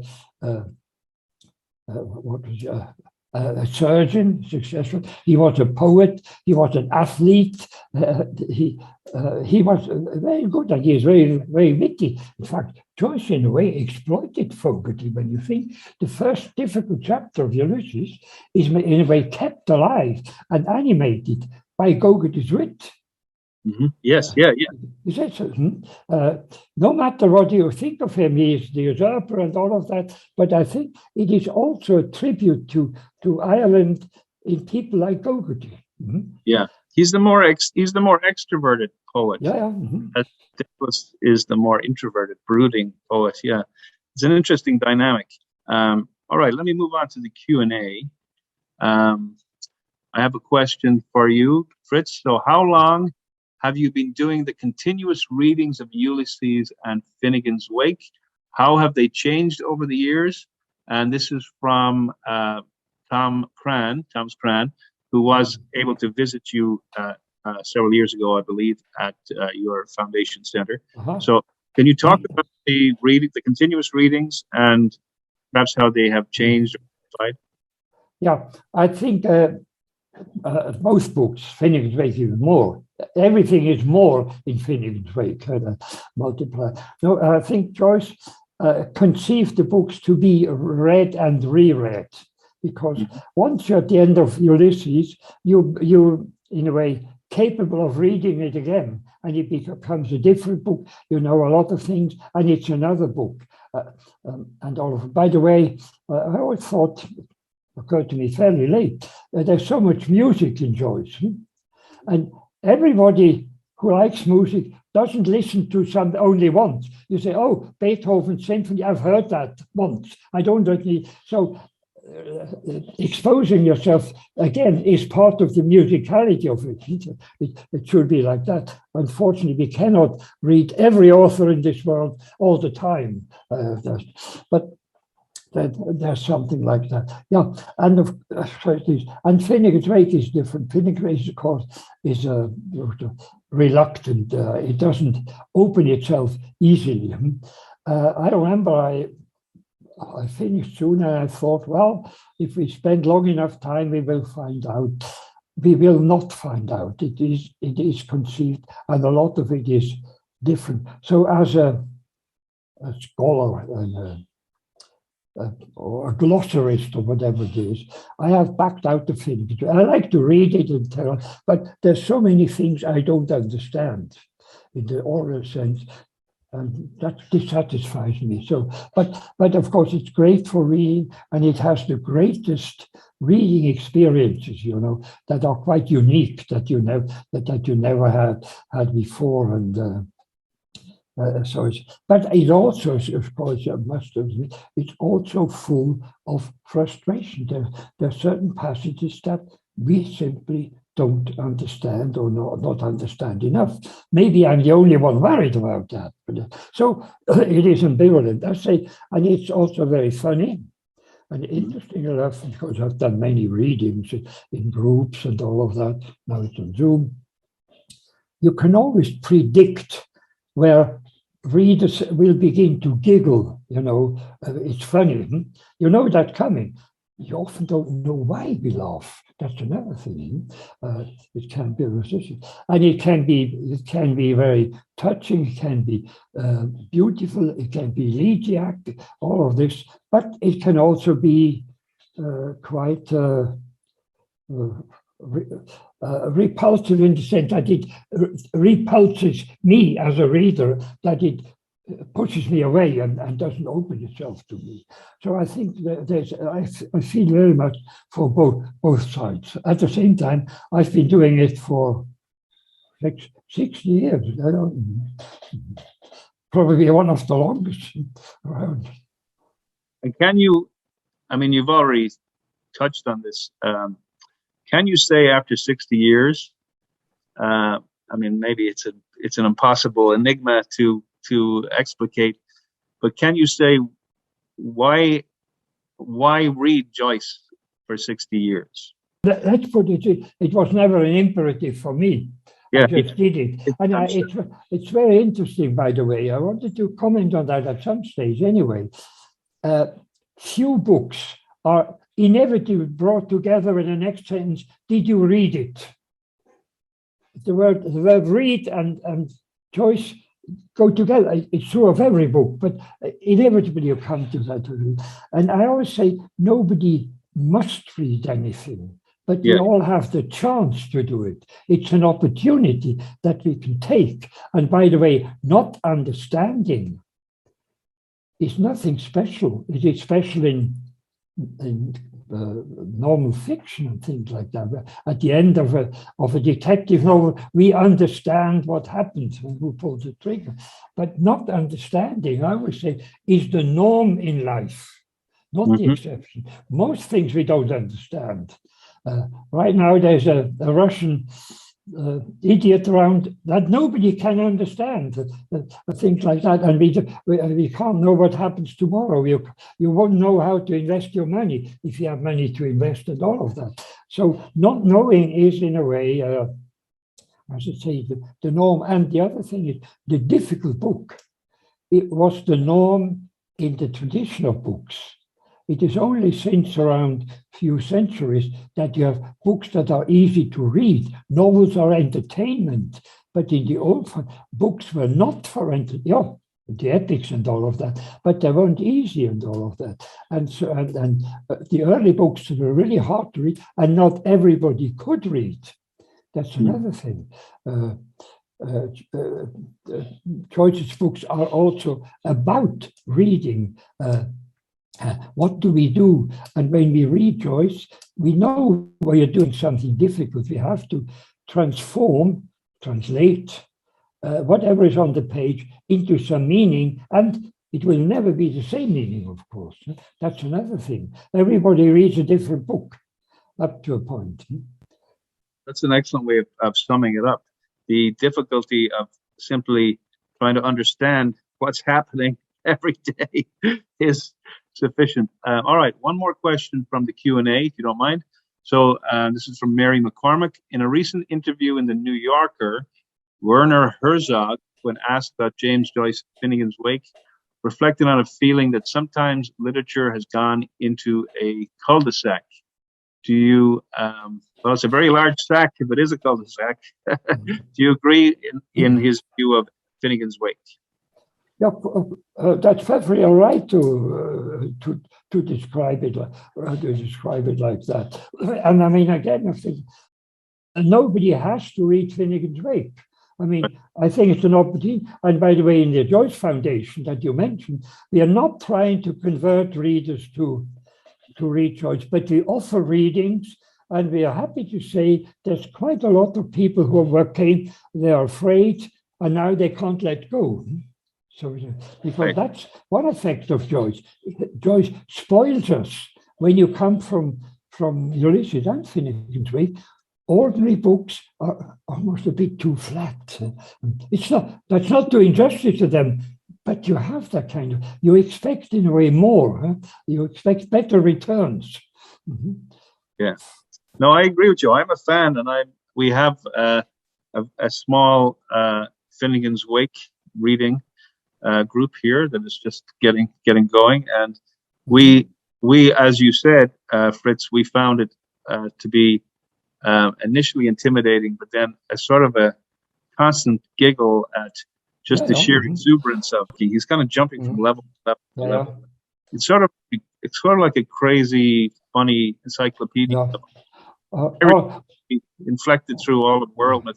surgeon, successful. He was a poet. He was an athlete. He was very good, and he is very, very witty. In fact, Joyce, in a way, exploited Fogarty. When you think the first difficult chapter of Ulysses is, in a way, kept alive and animated by Gogarty's wit. Mm-hmm. Yes, yeah. Is that so? No matter what you think of him, he is the usurper and all of that. But I think it is also a tribute to Ireland in people like Gogarty. Mm-hmm. Yeah, he's the more extroverted poet. Yeah. Mm-hmm. Nicholas is the more introverted, brooding poet. Yeah, it's an interesting dynamic. All right, let me move on to the Q&A. I have a question for you, Fritz. So, how long have you been doing the continuous readings of Ulysses and Finnegans Wake? How have they changed over the years? And this is from Tom's Cran, who was able to visit you several years ago, I believe, at your foundation center. Uh-huh. So can you talk about the continuous readings and perhaps how they have changed? Right? Yeah, I think most books, Finnegans Wake even more. Everything is more in Finnegans Wake, multiply. No, I think Joyce conceived the books to be read and reread, because once you're at the end of Ulysses, you're in a way capable of reading it again, and it becomes a different book. You know a lot of things, and it's another book. And all of it. By the way, I always thought, occurred to me fairly late, there's so much music in Joyce, and everybody who likes music doesn't listen to some only once. You say, oh, Beethoven's symphony, I've heard that once. I don't really. So exposing yourself again is part of the musicality of it. It should be like that. Unfortunately, we cannot read every author in this world all the time, but there's something like that. Yeah, and Finnegans Wake is different. Finnegans Wake, of course, is reluctant. It doesn't open itself easily. I remember I finished soon, and I thought, well, if we spend long enough time, we will find out. We will not find out. It is conceived, and a lot of it is different. So, as a scholar and or a glossarist or whatever it is, I have backed out the Finnegans. I like to read it and tell, but there's so many things I don't understand in the oral sense. And that dissatisfies me. So, but of course, it's great for reading, and it has the greatest reading experiences, you know, that are quite unique, that you never had before. And so but it also, of course, I must admit, it's also full of frustration. There are certain passages that we simply don't understand, or not understand enough. Maybe I'm the only one worried about that. But, so it is ambivalent, I say, and it's also very funny and interesting enough, because I've done many readings in groups and all of that. Now it's on Zoom. You can always predict where readers will begin to giggle. You know, it's funny. You know that coming. You often don't know why we laugh. That's another thing. It can be resisted, and it can be very touching. It can be beautiful. It can be elegiac. All of this, but it can also be quite repulsive in the sense that it repulses me as a reader. That it pushes me away and doesn't open itself to me. So I think that I feel very much for both sides. At the same time, I've been doing it for 60 years. I don't, probably one of the longest around. And can you, I mean, you've already touched on this. Can you say after 60 years, I mean, maybe it's an impossible enigma to explicate, but can you say why read Joyce for 60 years? Let's put it, it was never an imperative for me. Yeah, I just did it. And it's very interesting, by the way. I wanted to comment on that at some stage anyway. Few books are inevitably brought together in the next sentence. Did you read it? The word read and Joyce go together. It's true of every book, but inevitably you come to that. And I always say nobody must read anything, but we all have the chance to do it. It's an opportunity that we can take. And by the way, not understanding is nothing special. It is special in normal fiction and things like that. At the end of a detective novel, we understand what happens and who pulls the trigger. But not understanding, I would say, is the norm in life, not the exception. Most things we don't understand. Right now, there's a Russian idiot around that nobody can understand, things like that, and we can't know what happens tomorrow. You won't know how to invest your money if you have money to invest and all of that. So not knowing is in a way, as I say, the norm. And the other thing is the difficult book. It was the norm in the tradition of books. it is only since around few centuries that you have books that are easy to read. Novels are entertainment, but in the old books were not for entertainment. The ethics and all of that, but they weren't easy and all of that. And so, the early books were really hard to read, and not everybody could read. That's another thing. Joyce's books are also about reading. What do we do? And when we read Joyce, we know when you're doing something difficult. We have to translate whatever is on the page into some meaning, and it will never be the same meaning, of course. That's another thing. Everybody reads a different book up to a point. That's an excellent way of summing it up. The difficulty of simply trying to understand what's happening every day is sufficient. All right, one more question from the Q&A, if you don't mind. So this is from Mary McCormick. In a recent interview in the New Yorker, Werner Herzog, when asked about James Joyce Finnegans Wake, reflected on a feeling that sometimes literature has gone into a cul-de-sac. Do you, well, it's a very large sack if it is a cul-de-sac. Do you agree in his view of Finnegans Wake? Yeah, that's perfectly all right to describe it like that. And I mean, again, I think nobody has to read Finnegans Wake. I mean, I think it's an opportunity. And by the way, in the Joyce Foundation that you mentioned, we are not trying to convert readers to read Joyce, but we offer readings, and we are happy to say there's quite a lot of people who came, they are afraid, and now they can't let go. So, because that's one effect of Joyce. Joyce spoils us. When you come from Ulysses and Finnegans Wake, ordinary books are almost a bit too flat. That's not doing justice to them, but you have that kind of, you expect in a way more. Huh? You expect better returns. Mm-hmm. Yeah. No, I agree with you. I'm a fan, and we have a small Finnegans Wake reading group here that is just getting going, and we as you said, Fritz, we found it to be initially intimidating, but then a sort of a constant giggle at just the sheer exuberance of he's kind of jumping from level to level. It's sort of like a crazy, funny encyclopedia. Inflected through all the world.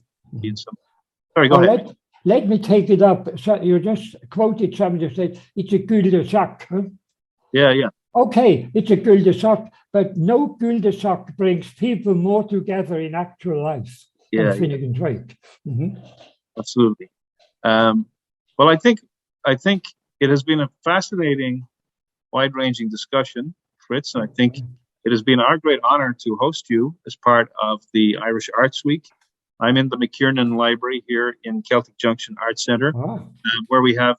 Sorry, go ahead. Let me take it up. So you just quoted somebody who said it's a cul-de-sac. Huh? Yeah. Okay, it's a cul-de-sac, but no cul-de-sac brings people more together in actual life than Finnegans Wake. Mm-hmm. Absolutely. Well, I think it has been a fascinating, wide-ranging discussion, Fritz, and I think it has been our great honor to host you as part of the Irish Arts Week. I'm in the McKiernan Library here in Celtic Junction Arts Center, where we have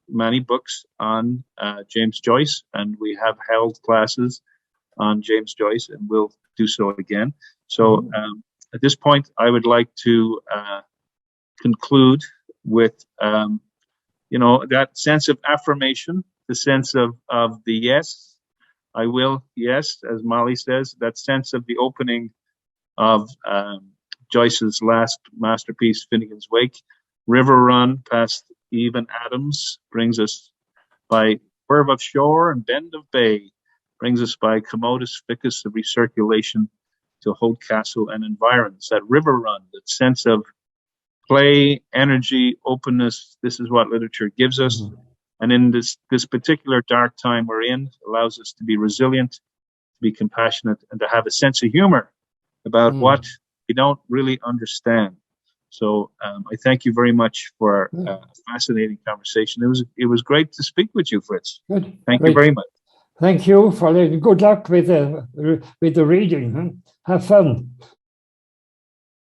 many books on James Joyce, and we have held classes on James Joyce, and we'll do so again. So at this point, I would like to conclude with, that sense of affirmation, the sense of the yes, I will, yes, as Molly says, that sense of the opening of Joyce's last masterpiece, Finnegans Wake. River Run past Eve and Adams brings us by curve of shore and bend of bay, brings us by commodus ficus of recirculation to Holdcastle and environs. That river run, that sense of play, energy, openness, this is what literature gives us. Mm-hmm. And in this particular dark time we're in, allows us to be resilient, to be compassionate, and to have a sense of humor about what we don't really understand. So I thank you very much for a fascinating conversation. It was great to speak with you, Fritz. Good. Thank you very much. Thank you for good luck with the reading. Huh? Have fun.